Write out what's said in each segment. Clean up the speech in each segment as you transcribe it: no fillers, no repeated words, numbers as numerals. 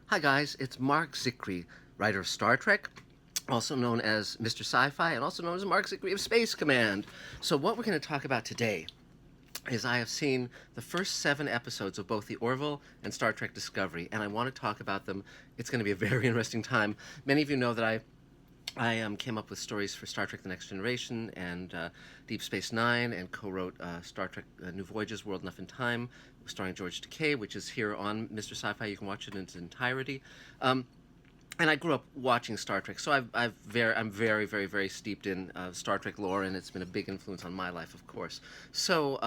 Hi guys, it's Mark Zicree, writer of Star Trek, also known as Mr. Sci-Fi, and also known as Mark Zicree of Space Command. So what we're going to talk about today is I have seen the first 7 episodes of both the Orville and Star Trek Discovery, and I want to talk about them. It's going to be a very interesting time. Many of you know that I came up with stories for Star Trek: The Next Generation and Deep Space Nine, and co-wrote Star Trek: New Voyages, World Enough in Time, starring George Takei, which is here on Mr. Sci-Fi. You can watch it in its entirety. Um, and I grew up watching Star Trek, so I'm very, very, very steeped in Star Trek lore, and it's been a big influence on my life, of course. So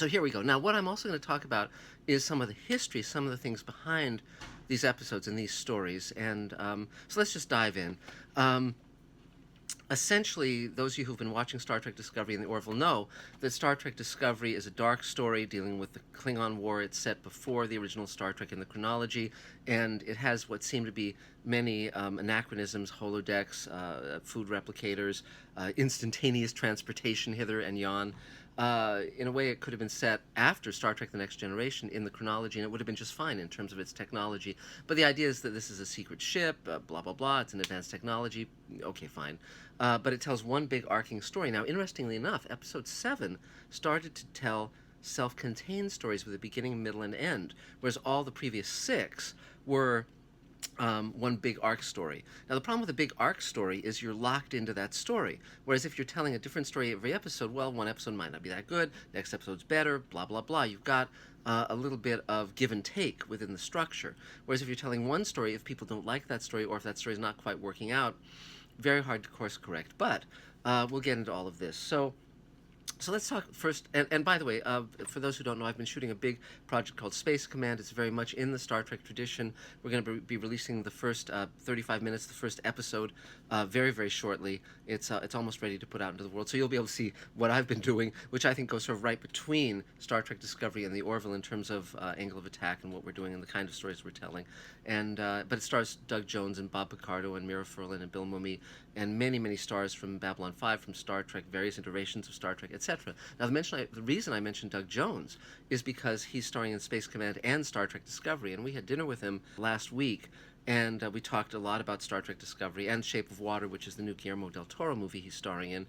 here we go. Now, what I'm also going to talk about is some of the history, some of the things behind these episodes and these stories. And so let's just dive in. Um, Essentially, those of you who've been watching Star Trek Discovery and the Orville know that Star Trek Discovery is a dark story dealing with the Klingon War. It's set before the original Star Trek in the chronology, and it has what seem to be many anachronisms, holodecks, food replicators, instantaneous transportation hither and yon. In a way, it could have been set after Star Trek The Next Generation in the chronology, and it would have been just fine in terms of its technology. But the idea is that this is a secret ship, blah, blah, blah, it's an advanced technology. Okay, fine. But it tells one big arcing story. Now, interestingly enough, episode 7 started to tell self contained stories with a beginning, middle, and end, whereas all the previous 6 were one big arc story. Now, the problem with a big arc story is you're locked into that story. Whereas if you're telling a different story every episode, well, one episode might not be that good, next episode's better, blah, blah, blah. You've got a little bit of give and take within the structure. Whereas if you're telling one story, if people don't like that story or if that story is not quite working out, very hard to course correct. But we'll get into all of this. So let's talk first. And by the way, for those who don't know, I've been shooting a big project called Space Command. It's very much in the Star Trek tradition. We're going to be releasing the first 35 minutes, the first episode, very, very shortly. It's almost ready to put out into the world. So you'll be able to see what I've been doing, which I think goes sort of right between Star Trek Discovery and the Orville in terms of angle of attack and what we're doing and the kind of stories we're telling. But it stars Doug Jones and Bob Picardo and Mira Furlan and Bill Mumy and many, many stars from Babylon 5, from Star Trek, various iterations of Star Trek, etc. Now, the reason I mentioned Doug Jones is because he's starring in Space Command and Star Trek Discovery, and we had dinner with him last week, and we talked a lot about Star Trek Discovery and Shape of Water, which is the new Guillermo del Toro movie he's starring in,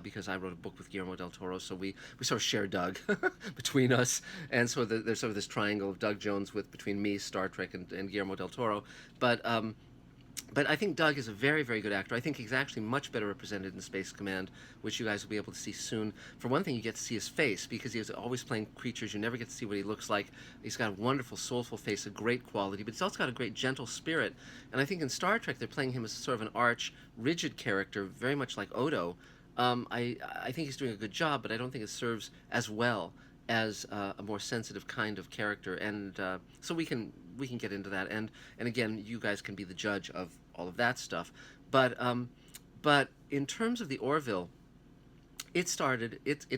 because I wrote a book with Guillermo del Toro, so we sort of share Doug between us, and so there's sort of this triangle of Doug Jones between me, Star Trek, and Guillermo del Toro, but I think Doug is a very, very good actor. I think he's actually much better represented in Space Command, which you guys will be able to see soon. For one thing, you get to see his face because he is always playing creatures. You never get to see what he looks like. He's got a wonderful, soulful face, a great quality, but he's also got a great, gentle spirit. And I think in Star Trek, they're playing him as sort of an arch, rigid character, very much like Odo. I think he's doing a good job, but I don't think it serves as well as a more sensitive kind of character, and so we can get into that, and again, you guys can be the judge of all of that stuff, but in terms of the Orville, it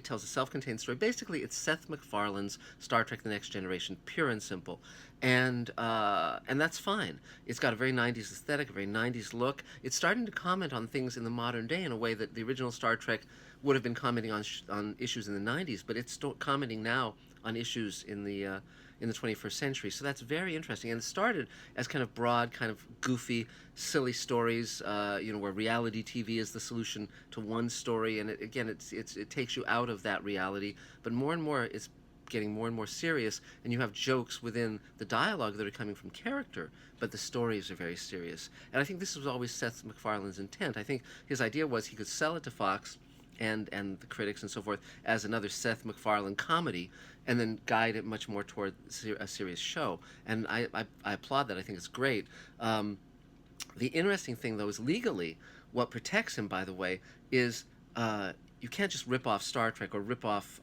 tells a self-contained story. Basically, it's Seth MacFarlane's Star Trek: The Next Generation, pure and simple, and that's fine. It's got a very '90s aesthetic, a very '90s look. It's starting to comment on things in the modern day in a way that the original Star Trek would have been commenting on issues in the '90s, but it's still commenting now on issues in the 21st century. So that's very interesting. And it started as kind of broad, kind of goofy, silly stories, where reality TV is the solution to one story. And it takes you out of that reality. But more and more, it's getting more and more serious, and you have jokes within the dialogue that are coming from character, but the stories are very serious. And I think this was always Seth MacFarlane's intent. I think his idea was he could sell it to Fox and the critics and so forth as another Seth MacFarlane comedy, and then guide it much more toward a serious show. And I applaud that. I think it's great. The interesting thing, though, is legally, what protects him, by the way, is you can't just rip off Star Trek or rip off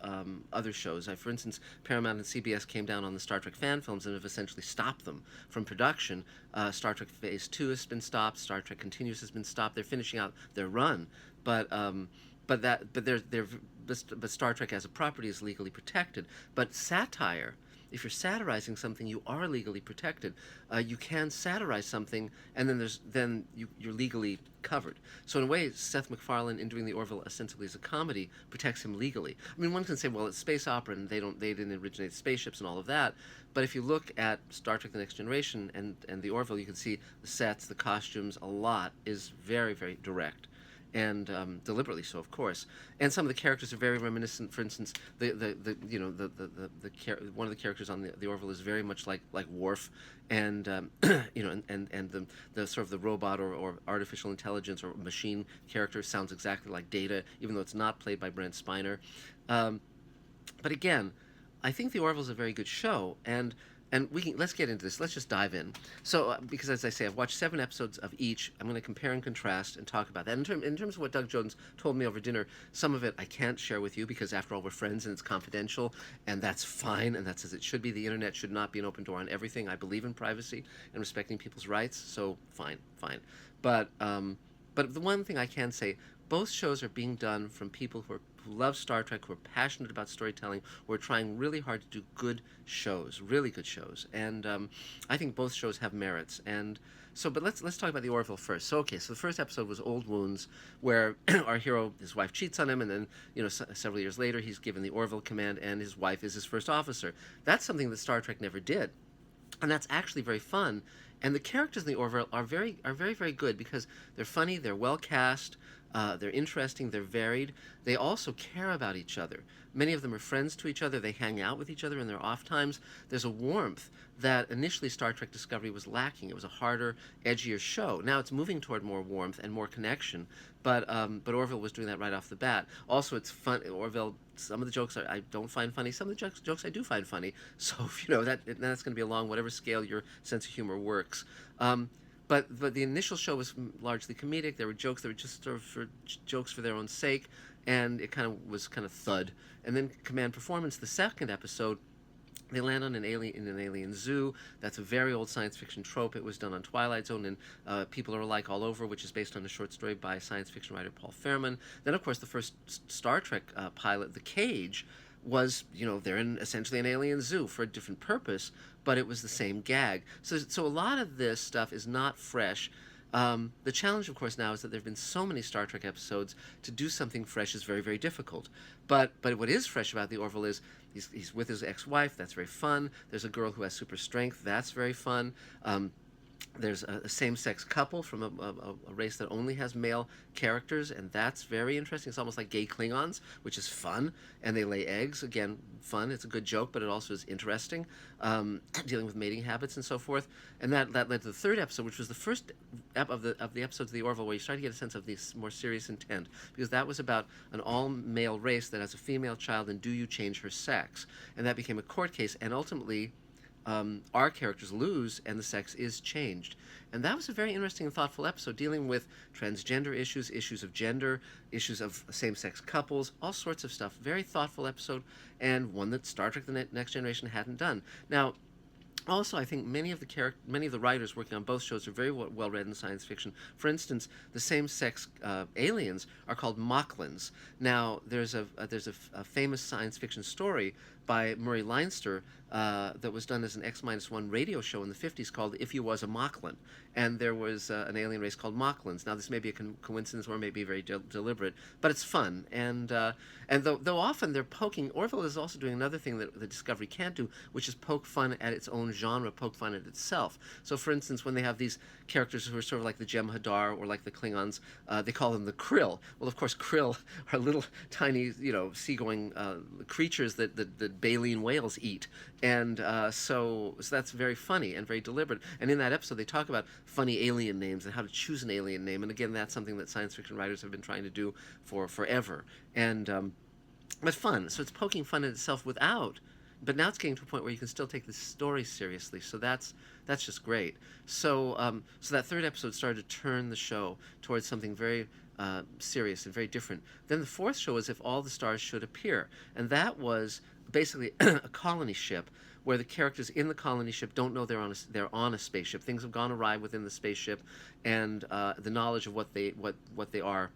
other shows. For instance, Paramount and CBS came down on the Star Trek fan films and have essentially stopped them from production. Star Trek Phase 2 has been stopped. Star Trek Continues has been stopped. They're finishing out their run, but but Star Trek as a property is legally protected. But satire if you're satirizing something, you are legally protected. You can satirize something, and then you're legally covered. So in a way, Seth MacFarlane, in doing the Orville ostensibly as a comedy, protects him legally. I mean, one can say, well, it's space opera, and they didn't originate spaceships and all of that. But if you look at Star Trek: The Next Generation and the Orville, you can see the sets, the costumes, a lot is very, very direct, and deliberately so, of course. And some of the characters are very reminiscent. For instance, the you know one of the characters on the Orville is very much like Worf, and you know, and the sort of the robot or artificial intelligence or machine character sounds exactly like Data, even though it's not played by Brent Spiner. Um, but again, I think the Orville is a very good show, and let's get into this. Let's just dive in. So, because as I say, I've watched 7 episodes of each. I'm going to compare and contrast and talk about that. In terms of what Doug Jones told me over dinner, some of it I can't share with you because, after all, we're friends and it's confidential, and that's fine, and that's as it should be. The internet should not be an open door on everything. I believe in privacy and respecting people's rights, so fine, fine. But the one thing I can say, both shows are being done from people who love Star Trek, who are passionate about storytelling, who are trying really hard to do good shows, really good shows. And I think both shows have merits. And so, but let's talk about the Orville first. So, okay, so the first episode was Old Wounds, where our hero, his wife cheats on him, and then, you know, several years later, he's given the Orville command, and his wife is his first officer. That's something that Star Trek never did, and that's actually very fun. And the characters in the Orville are very good because they're funny, they're well cast, they're interesting, they're varied. They also care about each other. Many of them are friends to each other. They hang out with each other in their off times. There's a warmth that initially Star Trek Discovery was lacking. It was a harder, edgier show. Now it's moving toward more warmth and more connection, but Orville was doing that right off the bat. Also, it's fun. Orville, some of the jokes I don't find funny. Some of the jokes I do find funny. So, you know, that's going to be along whatever scale your sense of humor works. But the initial show was largely comedic. There were jokes that were just sort of jokes for their own sake, and it was kind of thud. And then Command Performance, the second episode, they land on an alien zoo. That's a very old science fiction trope. It was done on Twilight Zone and People Are Alike All Over, which is based on a short story by science fiction writer Paul Fairman. Then, of course, the first Star Trek pilot, The Cage, was, you know, they're in essentially an alien zoo for a different purpose, but it was the same gag. So a lot of this stuff is not fresh. The challenge, of course, now is that there have been so many Star Trek episodes. To do something fresh is very, very difficult. But what is fresh about the Orville is he's with his ex-wife. That's very fun. There's a girl who has super strength. That's very fun. There's a same-sex couple from a race that only has male characters, and that's very interesting. It's almost like gay Klingons, which is fun, and they lay eggs. Again, fun. It's a good joke, but it also is interesting, dealing with mating habits and so forth. And that led to the third episode, which was the first of the episodes of the Orville, where you start to get a sense of this more serious intent, because that was about an all-male race that has a female child, and do you change her sex? And that became a court case, and ultimately our characters lose and the sex is changed. And that was a very interesting and thoughtful episode, dealing with transgender issues, issues of gender, issues of same-sex couples, all sorts of stuff. Very thoughtful episode, and one that Star Trek: The Next Generation hadn't done. Now, also, I think many of the writers working on both shows are very well read in science fiction. For instance, the same-sex aliens are called Moclans. Now, there's a famous science fiction story by Murray Leinster that was done as an X-1 radio show in the 50s called If You Was a Moclan. And there was an alien race called Moclans. Now, this may be a coincidence or may be very deliberate, but it's fun. And though often they're poking, Orville is also doing another thing that the Discovery can't do, which is poke fun at its own genre, poke fun at itself. So, for instance, when they have these characters who are sort of like the Jem'Hadar or like the Klingons, they call them the Krill. Well, of course, Krill are little tiny, you know, seagoing creatures that baleen whales eat. And so that's very funny and very deliberate. And in that episode, they talk about funny alien names and how to choose an alien name. And again, that's something that science fiction writers have been trying to do for forever. And but fun. So it's poking fun at itself without. But now it's getting to a point where you can still take the story seriously. So that's just great. So so that third episode started to turn the show towards something very serious and very different. Then the fourth show was If All the Stars Should Appear, and that was basically a colony ship where the characters in the colony ship don't know they're on a spaceship. Things have gone awry within the spaceship, and the knowledge of what they are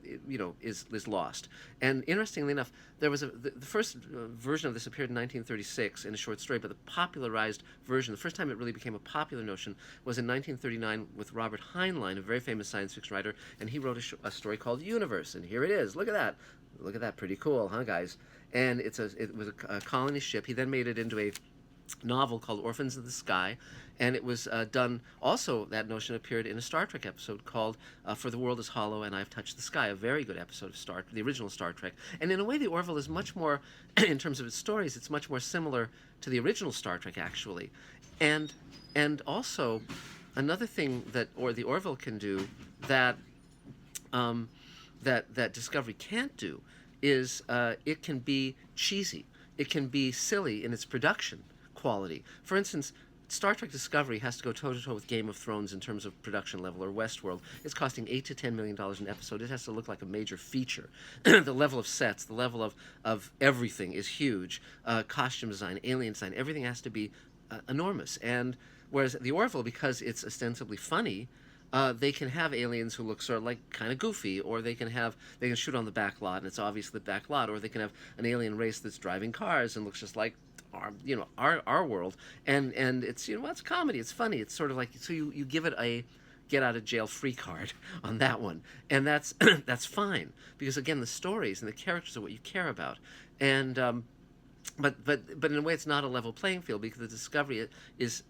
is lost. And interestingly enough, there was the first version of this appeared in 1936 in a short story, but the popularized version, the first time it really became a popular notion, was in 1939 with Robert Heinlein, a very famous science fiction writer, and he wrote a story called Universe, and here it is. Look at that. Look at that, pretty cool, huh, guys? And it was a colony ship. He then made it into a novel called Orphans of the Sky, and it was done. Also, that notion appeared in a Star Trek episode called "For the World Is Hollow and I've Touched the Sky," a very good episode of the original Star Trek. And in a way, the Orville is much more, in terms of its stories, it's much more similar to the original Star Trek, actually. And also, another thing that the Orville can do that that Discovery can't do is it can be cheesy. It can be silly in its production quality. For instance, Star Trek Discovery has to go toe-to-toe with Game of Thrones in terms of production level, or Westworld. It's costing $8 to $10 million an episode. It has to look like a major feature. The level of sets, the level of everything is huge. Costume design, alien design, everything has to be enormous. And whereas the Orville, because it's ostensibly funny, they can have aliens who look sort of like kind of goofy, or they can shoot on the back lot and it's obviously the back lot, or they can have an alien race that's driving cars and looks just like our world, and it's it's comedy, it's funny, it's sort of like, so you give it a get out of jail free card on that one, and that's that's fine, because again, the stories and the characters are what you care about, and but in a way it's not a level playing field, because the Discovery is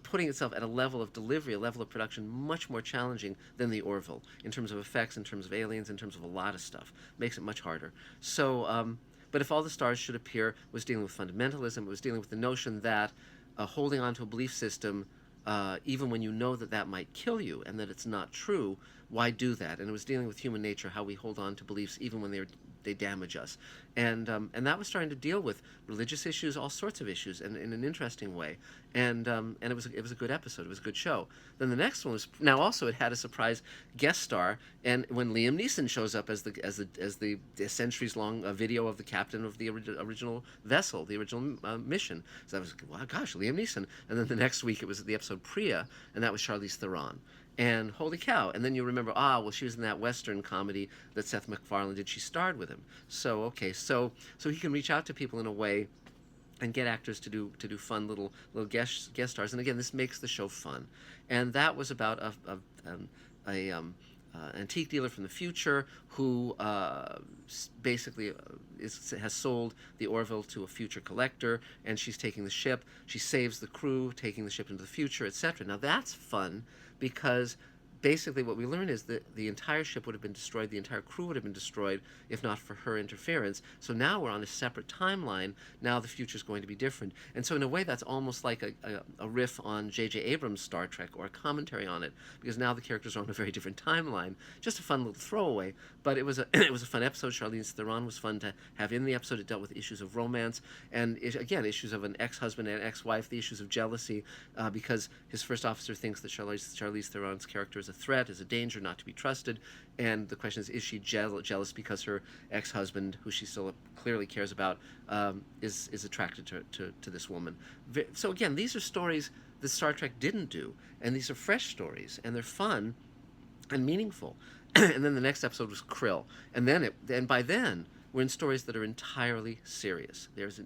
putting itself at a level of delivery, a level of production much more challenging than the Orville, in terms of effects, in terms of aliens, in terms of a lot of stuff. Makes it much harder. So, but If All the Stars Should Appear was dealing with fundamentalism. It was dealing with the notion that holding on to a belief system, even when you know that that might kill you and that it's not true, why do that? And it was dealing with human nature, how we hold on to beliefs even when they damage us, and that was starting to deal with religious issues, all sorts of issues, and in an interesting way, and it was a good episode. It was a good show. Then the next one was, now also it had a surprise guest star, and when Liam Neeson shows up as the centuries long video of the captain of the original vessel, the original mission. So that was, wow, gosh, Liam Neeson. And then the next week it was the episode Priya, and that was Charlize Theron. And holy cow. And then you remember, well, she was in that Western comedy that Seth MacFarlane did. She starred with him. So, okay, so he can reach out to people in a way and get actors to do fun little guest stars. And again, this makes the show fun. And that was about a antique dealer from the future who basically has sold the Orville to a future collector, and she's taking the ship. She saves the crew, taking the ship into the future, etc. Now that's fun, because basically what we learn is that the entire ship would have been destroyed, the entire crew would have been destroyed if not for her interference. So now we're on a separate timeline. Now the future is going to be different. And so in a way that's almost like a riff on J.J. Abrams' Star Trek, or a commentary on it, because now the characters are on a very different timeline. Just a fun little throwaway, but it was a it was a fun episode. Charlize Theron was fun to have in the episode. It dealt with issues of romance, and again, issues of an ex-husband and ex-wife, the issues of jealousy, because his first officer thinks that Charlize Theron's character is a threat, is a danger, not to be trusted, and the question is she jealous because her ex-husband, who she still clearly cares about, is attracted to this woman. So again, these are stories that Star Trek didn't do, and these are fresh stories, and they're fun and meaningful. And then the next episode was Krill, and by then we're in stories that are entirely serious. There's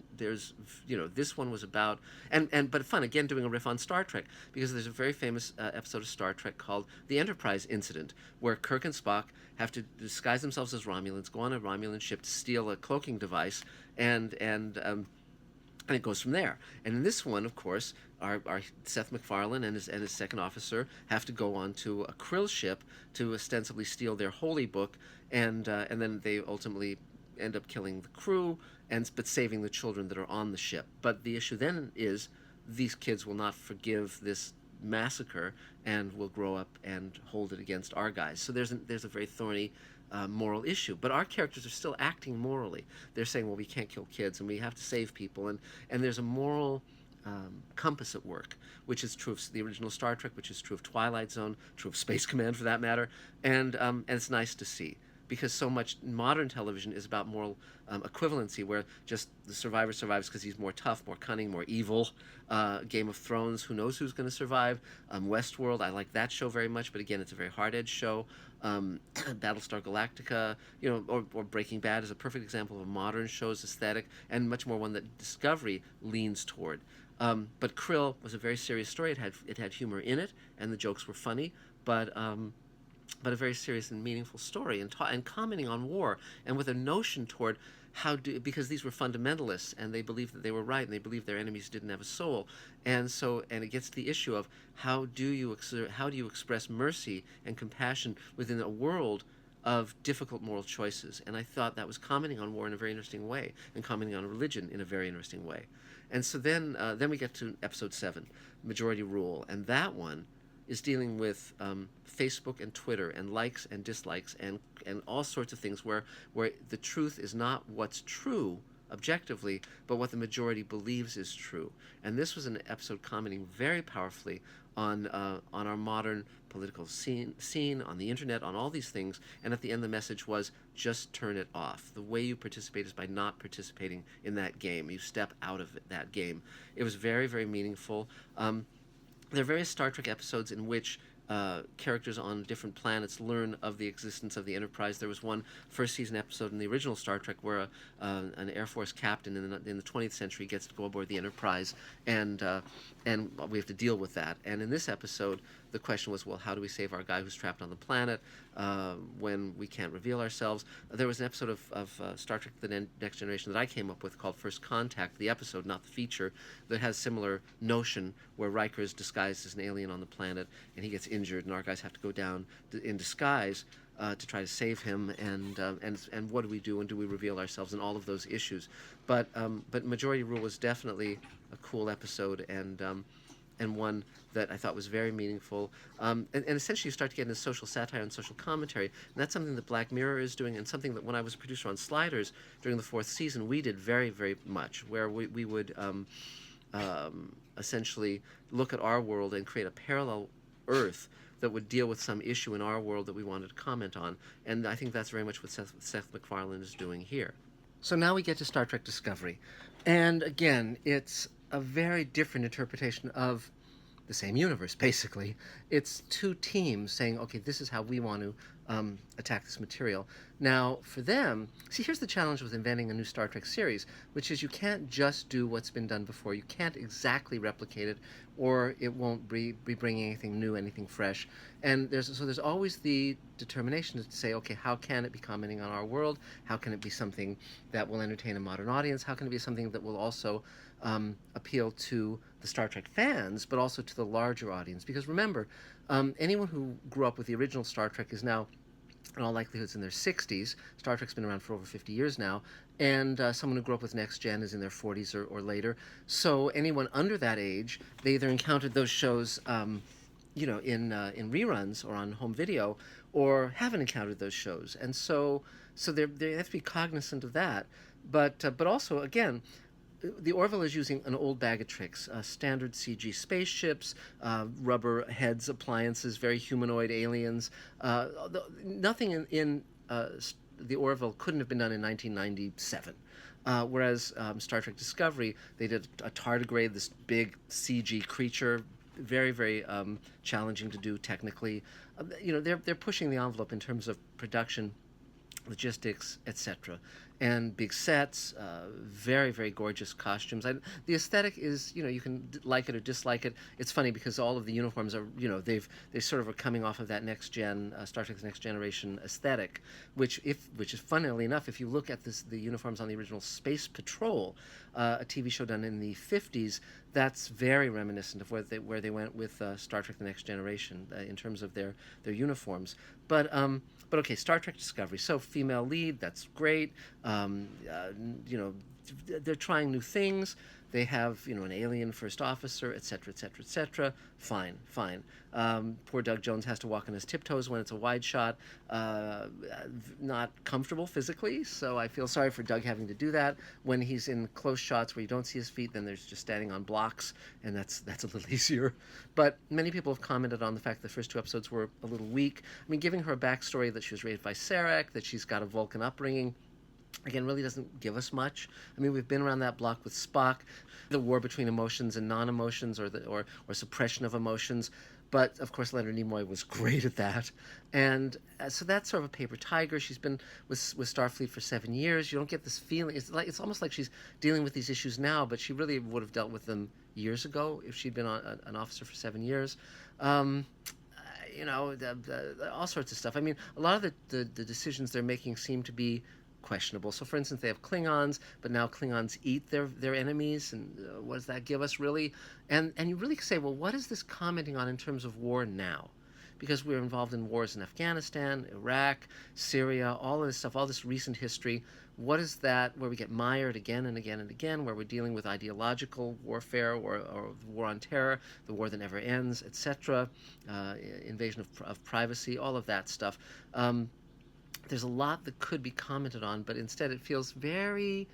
this one was about, but fun, again, doing a riff on Star Trek, because there's a very famous episode of Star Trek called The Enterprise Incident, where Kirk and Spock have to disguise themselves as Romulans, go on a Romulan ship to steal a cloaking device, and it goes from there. And in this one, of course, our Seth MacFarlane and his second officer have to go on to a Krill ship to ostensibly steal their holy book, and then they ultimately end up killing the crew, but saving the children that are on the ship. But the issue then is these kids will not forgive this massacre and will grow up and hold it against our guys. So there's a very thorny moral issue. But our characters are still acting morally. They're saying, well, we can't kill kids and we have to save people. And there's a moral compass at work, which is true of the original Star Trek, which is true of Twilight Zone, true of Space Command for that matter. And it's nice to see. because so much modern television is about moral equivalency, where just the survivor survives because he's more tough, more cunning, more evil. Game of Thrones, who knows who's going to survive? Westworld, I like that show very much, but again, it's a very hard-edged show. Battlestar Galactica, or Breaking Bad is a perfect example of a modern show's aesthetic, and much more one that Discovery leans toward. But Krill was a very serious story. It had humor in it, and the jokes were funny, but a very serious and meaningful story, and commenting on war, and with a notion toward because these were fundamentalists, and they believed that they were right, and they believed their enemies didn't have a soul, and it gets to the issue of how do you express mercy and compassion within a world of difficult moral choices. And I thought that was commenting on war in a very interesting way, and commenting on religion in a very interesting way. And so then we get to episode 7, Majority Rule, and that one is dealing with Facebook and Twitter and likes and dislikes and all sorts of things where the truth is not what's true objectively, but what the majority believes is true. And this was an episode commenting very powerfully on our modern political scene, on the internet, on all these things. And at the end, the message was, just turn it off. The way you participate is by not participating in that game. You step out of that game. It was very, very meaningful. There are various Star Trek episodes in which characters on different planets learn of the existence of the Enterprise. There was one first season episode in the original Star Trek where an Air Force captain in the 20th century gets to go aboard the Enterprise, and we have to deal with that. And in this episode, the question was, well, how do we save our guy who's trapped on the planet when we can't reveal ourselves? There was an episode of Star Trek The Next Generation that I came up with called First Contact, the episode, not the feature, that has similar notion where Riker is disguised as an alien on the planet, and he gets injured, and our guys have to go down in disguise to try to save him, and what do we do, and do we reveal ourselves, and all of those issues. But Majority Rule was definitely a cool episode, and one that I thought was very meaningful. And essentially you start to get into social satire and social commentary, and that's something that Black Mirror is doing, and something that when I was a producer on Sliders during the 4th season, we did very, very much, where we would essentially look at our world and create a parallel Earth that would deal with some issue in our world that we wanted to comment on. And I think that's very much what Seth MacFarlane is doing here. So now we get to Star Trek Discovery. And again, it's a very different interpretation of the same universe, basically. It's two teams saying, okay, this is how we want to attack this material. Now, for them, see, here's the challenge with inventing a new Star Trek series, which is you can't just do what's been done before. You can't exactly replicate it, or it won't be bringing anything new, anything fresh. And there's always the determination to say, okay, how can it be commenting on our world? How can it be something that will entertain a modern audience? How can it be something that will also appeal to the Star Trek fans, but also to the larger audience? Because remember, anyone who grew up with the original Star Trek is now, in all likelihood, in their 60s. Star Trek's been around for over 50 years now, and someone who grew up with Next Gen is in their 40s or later. So anyone under that age, they either encountered those shows in reruns or on home video, or haven't encountered those shows, and so they have to be cognizant of that. But also, again, the Orville is using an old bag of tricks: standard CG spaceships, rubber heads, appliances, very humanoid aliens. Nothing in the Orville couldn't have been done in 1997. Whereas Star Trek Discovery, they did a tardigrade, this big CG creature, very, very challenging to do technically. They're pushing the envelope in terms of production, logistics, etc. And big sets, very, very gorgeous costumes. The aesthetic is, you can like it or dislike it. It's funny because all of the uniforms are, they sort of are coming off of that Next Gen, Star Trek's Next Generation aesthetic, which is funnily enough, if you look at the uniforms on the original Space Patrol, a TV show done in the 50s, that's very reminiscent of where they went with Star Trek: The Next Generation in terms of their uniforms. But okay, Star Trek Discovery. So female lead, that's great. They're trying new things. They have, an alien first officer, et cetera, et cetera, et cetera. Fine, fine. Poor Doug Jones has to walk on his tiptoes when it's a wide shot. Not comfortable physically, so I feel sorry for Doug having to do that. When he's in close shots where you don't see his feet, then there's just standing on blocks, and that's a little easier. But many people have commented on the fact that the first two episodes were a little weak. I mean, giving her a backstory that she was raised by Sarek, that she's got a Vulcan upbringing, again, really doesn't give us much. I mean, we've been around that block with Spock, the war between emotions and non-emotions, or suppression of emotions. But of course, Leonard Nimoy was great at that, and so that's sort of a paper tiger. She's been with Starfleet for 7 years. You don't get this feeling. It's almost like she's dealing with these issues now, but she really would have dealt with them years ago if she'd been an officer for 7 years. All sorts of stuff. I mean, a lot of the decisions they're making seem to be questionable. So, for instance, they have Klingons, but now Klingons eat their enemies, and what does that give us, really? And you really say, well, what is this commenting on in terms of war now? Because we're involved in wars in Afghanistan, Iraq, Syria, all of this stuff, all this recent history. What is that where we get mired again and again and again, where we're dealing with ideological warfare or war on terror, the war that never ends, etc., invasion of privacy, all of that stuff. There's a lot that could be commented on, but instead it feels very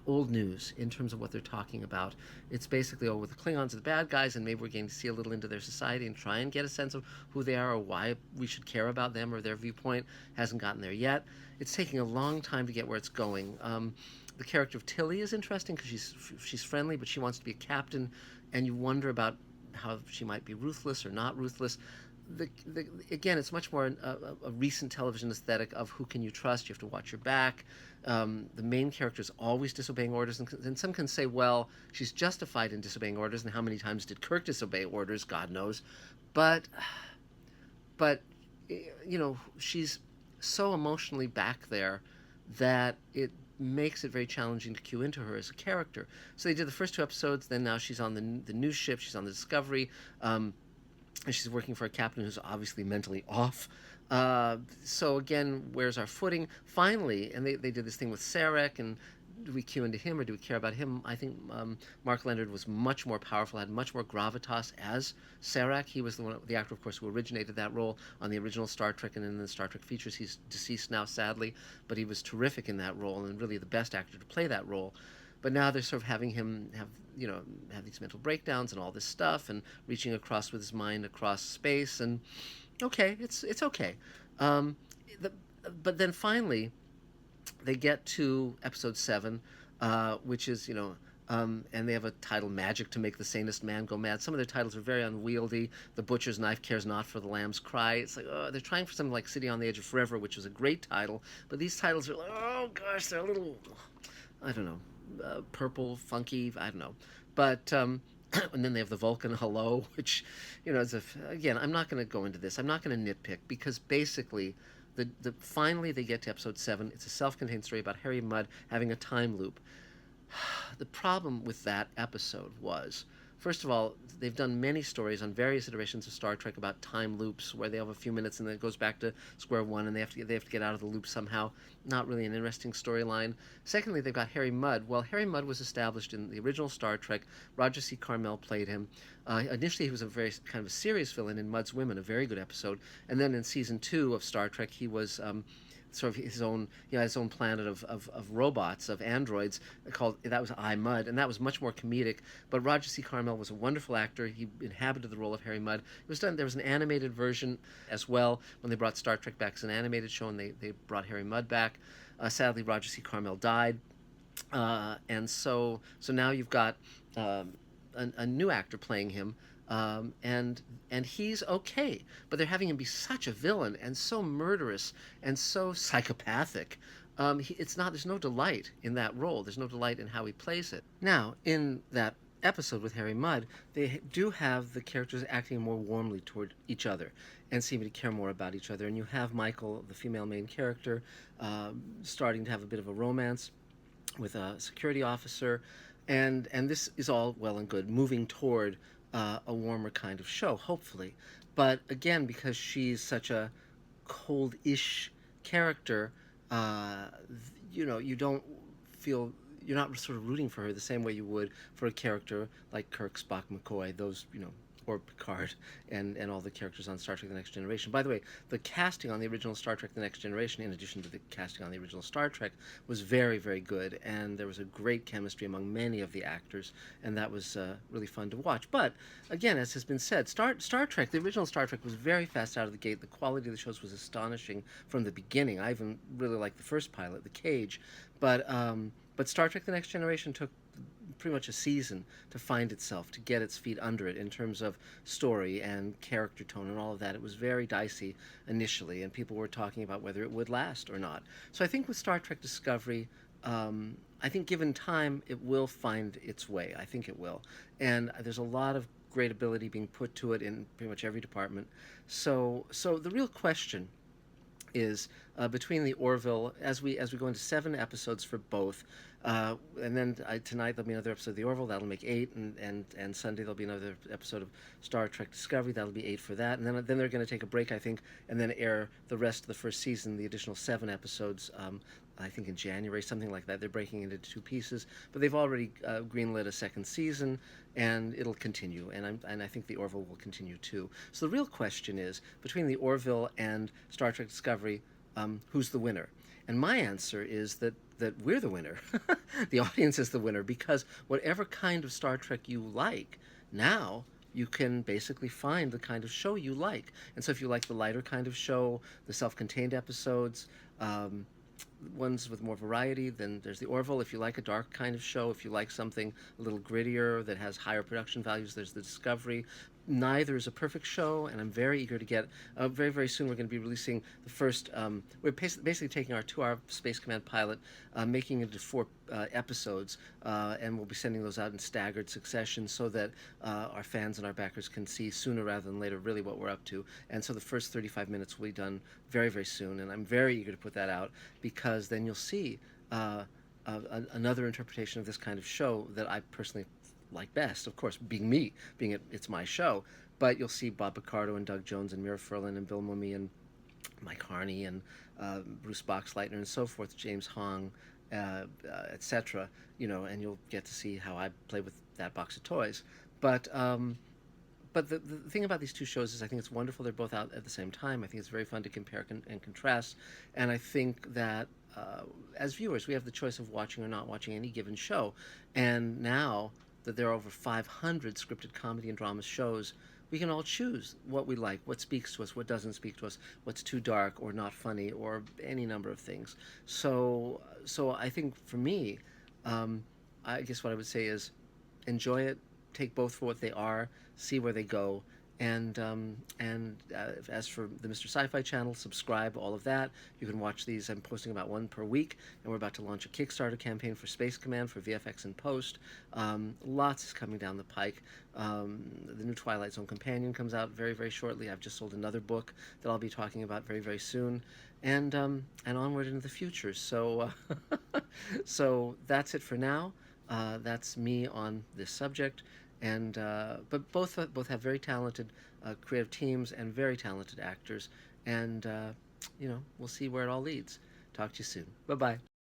old news in terms of what they're talking about. It's basically, the Klingons are the bad guys, and maybe we're getting to see a little into their society and try and get a sense of who they are or why we should care about them or their viewpoint. Hasn't gotten there yet. It's taking a long time to get where it's going. The character of Tilly is interesting because she's friendly, but she wants to be a captain, and you wonder about how she might be ruthless or not ruthless. Again, it's much more a recent television aesthetic of who can you trust. You have to watch your back. The main character is always disobeying orders, and some can say, well, she's justified in disobeying orders, and how many times did Kirk disobey orders? God knows. But she's so emotionally back there that it makes it very challenging to cue into her as a character. So they did the first two episodes, then now she's on the new ship, she's on the Discovery, and she's working for a captain who's obviously mentally off. So again, where's our footing? Finally, and they did this thing with Sarek, and do we cue into him or do we care about him? I think Mark Lenard was much more powerful, had much more gravitas as Sarek. He was the actor, of course, who originated that role on the original Star Trek and in the Star Trek features. He's deceased now, sadly, but he was terrific in that role and really the best actor to play that role. But now they're sort of having him have these mental breakdowns and all this stuff, and reaching across with his mind across space. And okay, it's okay. But then finally, they get to episode 7, which is and they have a title, Magic to Make the Sanest Man Go Mad. Some of their titles are very unwieldy. The Butcher's Knife Cares Not for the Lamb's Cry. It's like, they're trying for something like City on the Edge of Forever, which was a great title. But these titles are like, oh gosh, they're a little, I don't know, purple, funky, I don't know. But, and then they have the Vulcan Hello, which, again, I'm not going to go into this. I'm not going to nitpick, because basically, finally they get to episode 7. It's a self-contained story about Harry Mudd having a time loop. The problem with that episode was, first of all, they've done many stories on various iterations of Star Trek about time loops, where they have a few minutes and then it goes back to square one, and they have to get out of the loop somehow. Not really an interesting storyline. Secondly, they've got Harry Mudd. Well, Harry Mudd was established in the original Star Trek. Roger C. Carmel played him. Initially, he was a very kind of a serious villain in Mudd's Women, a very good episode. And then in season 2 of Star Trek, he was sort of his own planet of robots, of androids, that was I, Mudd, and that was much more comedic. But Roger C. Carmel was a wonderful actor. He inhabited the role of Harry Mudd. There was an animated version as well when they brought Star Trek back as an animated show, and they brought Harry Mudd back. Sadly, Roger C. Carmel died, and so now you've got a new actor playing him. And he's okay, but they're having him be such a villain and so murderous and so psychopathic. There's no delight in that role. There's no delight in how he plays it. Now, in that episode with Harry Mudd, they do have the characters acting more warmly toward each other and seeming to care more about each other. And you have Michael, the female main character, starting to have a bit of a romance with a security officer, and this is all well and good, moving toward a warmer kind of show, hopefully. But again, because she's such a cold-ish character, you don't feel you're not sort of rooting for her the same way you would for a character like Kirk, Spock, McCoy, those, or Picard, and all the characters on Star Trek: The Next Generation. By the way, the casting on the original Star Trek: The Next Generation, in addition to the casting on the original Star Trek, was very, very good, and there was a great chemistry among many of the actors, and that was really fun to watch. But again, as has been said, Star Trek, the original Star Trek, was very fast out of the gate. The quality of the shows was astonishing from the beginning. I even really liked the first pilot, The Cage, but Star Trek: The Next Generation took pretty much a season to find itself, to get its feet under it in terms of story and character tone and all of that. It was very dicey initially, and people were talking about whether it would last or not. So I think with Star Trek Discovery, I think given time, it will find its way. I think it will. And there's a lot of great ability being put to it in pretty much every department. So the real question is between the Orville, as we go into 7 episodes for both, and then tonight there'll be another episode of the Orville, that'll make 8, and Sunday there'll be another episode of Star Trek Discovery, that'll be 8 for that, and then they're going to take a break, I think, and then air the rest of the first season, the additional 7 episodes. I think in January, something like that. They're breaking it into 2 pieces, but they've already greenlit a second season, and it'll continue. And I think the Orville will continue too. So the real question is, between the Orville and Star Trek Discovery, who's the winner? And my answer is that we're the winner. The audience is the winner, because whatever kind of Star Trek you like, now you can basically find the kind of show you like. And so if you like the lighter kind of show, the self-contained episodes, ones with more variety, then there's the Orville. If you like a dark kind of show, if you like something a little grittier that has higher production values, there's the Discovery. Neither is a perfect show, and I'm very eager to get, very, very soon we're going to be releasing the first, we're basically taking our 2-hour Space Command pilot, making it into 4 episodes, and we'll be sending those out in staggered succession so that our fans and our backers can see sooner rather than later really what we're up to. And so the first 35 minutes will be done very, very soon, and I'm very eager to put that out, because then you'll see another interpretation of this kind of show that I personally like best, of course, being me, it's my show. But you'll see Bob Picardo and Doug Jones and Mira Furlan and Bill Mumy and Mike Harney and Bruce Boxleitner and so forth, James Hong, etc. And you'll get to see how I play with that box of toys. But the thing about these 2 shows is I think it's wonderful they're both out at the same time. I think it's very fun to compare and contrast. And I think that as viewers, we have the choice of watching or not watching any given show. And now that there are over 500 scripted comedy and drama shows, we can all choose what we like, what speaks to us, what doesn't speak to us, what's too dark or not funny, or any number of things. So I think for me, I guess what I would say is enjoy it, take both for what they are, see where they go. And as for the Mr. Sci-Fi channel, subscribe, all of that. You can watch these. I'm posting about 1 per week, and we're about to launch a Kickstarter campaign for Space Command for VFX and post. Lots is coming down the pike. The new Twilight Zone companion comes out very, very shortly. I've just sold another book that I'll be talking about very, very soon, and onward into the future. So so that's it for now. That's me on this subject. And but both have very talented creative teams and very talented actors, and we'll see where it all leads. Talk to you soon. Bye bye.